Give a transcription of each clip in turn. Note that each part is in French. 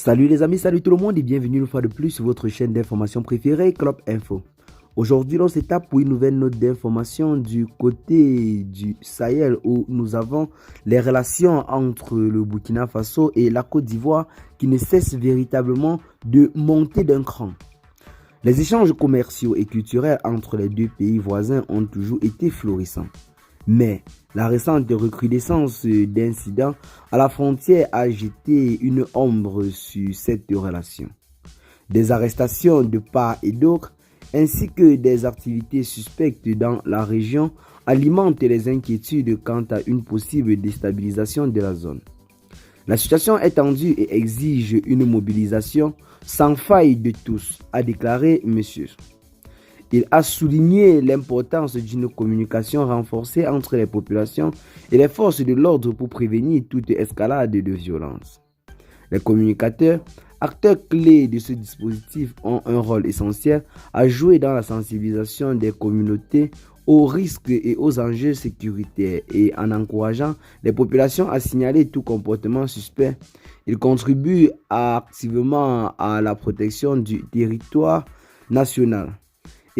Salut les amis, salut tout le monde et bienvenue une fois de plus sur votre chaîne d'information préférée, Club Info. Aujourd'hui, on s'étape pour une nouvelle note d'information du côté du Sahel où nous avons les relations entre le Burkina Faso et la Côte d'Ivoire qui ne cessent véritablement de monter d'un cran. Les échanges commerciaux et culturels entre les deux pays voisins ont toujours été florissants. Mais la récente recrudescence d'incidents à la frontière a jeté une ombre sur cette relation. Des arrestations de part et d'autre, ainsi que des activités suspectes dans la région, alimentent les inquiétudes quant à une possible déstabilisation de la zone. La situation est tendue et exige une mobilisation sans faille de tous, a déclaré M. Il a souligné l'importance d'une communication renforcée entre les populations et les forces de l'ordre pour prévenir toute escalade de violence. Les communicateurs, acteurs clés de ce dispositif, ont un rôle essentiel à jouer dans la sensibilisation des communautés aux risques et aux enjeux sécuritaires et en encourageant les populations à signaler tout comportement suspect. Ils contribuent activement à la protection du territoire national.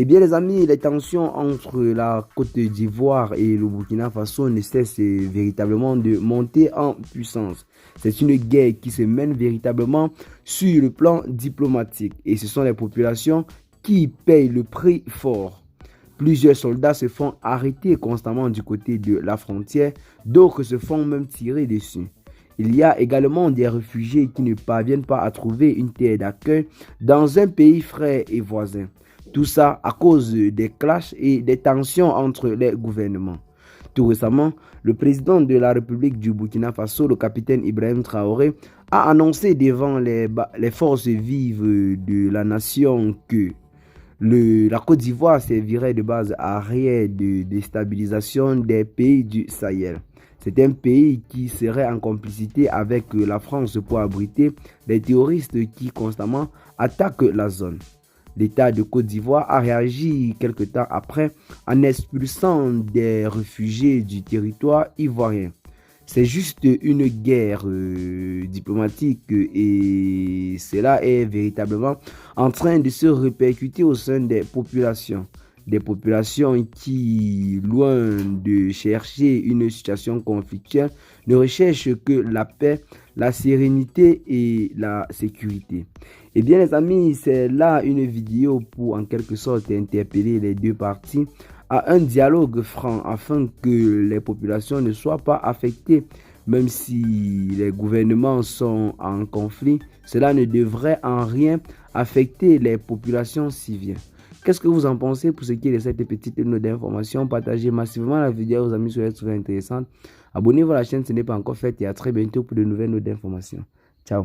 Eh bien les amis, les tensions entre la Côte d'Ivoire et le Burkina Faso ne cessent véritablement de monter en puissance. C'est une guerre qui se mène véritablement sur le plan diplomatique et ce sont les populations qui payent le prix fort. Plusieurs soldats se font arrêter constamment du côté de la frontière, d'autres se font même tirer dessus. Il y a également des réfugiés qui ne parviennent pas à trouver une terre d'accueil dans un pays frère et voisin. Tout ça à cause des clashs et des tensions entre les gouvernements. Tout récemment, le président de la République du Burkina Faso, le capitaine Ibrahim Traoré, a annoncé devant les forces vives de la nation que la Côte d'Ivoire servirait de base arrière de déstabilisation des pays du Sahel. C'est un pays qui serait en complicité avec la France pour abriter les terroristes qui constamment attaquent la zone. L'État de Côte d'Ivoire a réagi quelque temps après en expulsant des réfugiés du territoire ivoirien. C'est juste une guerre diplomatique et cela est véritablement en train de se répercuter au sein des populations. Des populations qui, loin de chercher une situation conflictuelle, ne recherchent que la paix, la sérénité et la sécurité. Eh bien les amis, c'est là une vidéo pour en quelque sorte interpeller les deux parties à un dialogue franc afin que les populations ne soient pas affectées. Même si les gouvernements sont en conflit, cela ne devrait en rien affecter les populations civiles. Qu'est-ce que vous en pensez pour ce qui est de cette petite note d'information? Partagez massivement la vidéo aux amis, elle serait intéressante. Abonnez-vous à la chaîne si ce n'est pas encore fait et à très bientôt pour de nouvelles notes d'information. Ciao.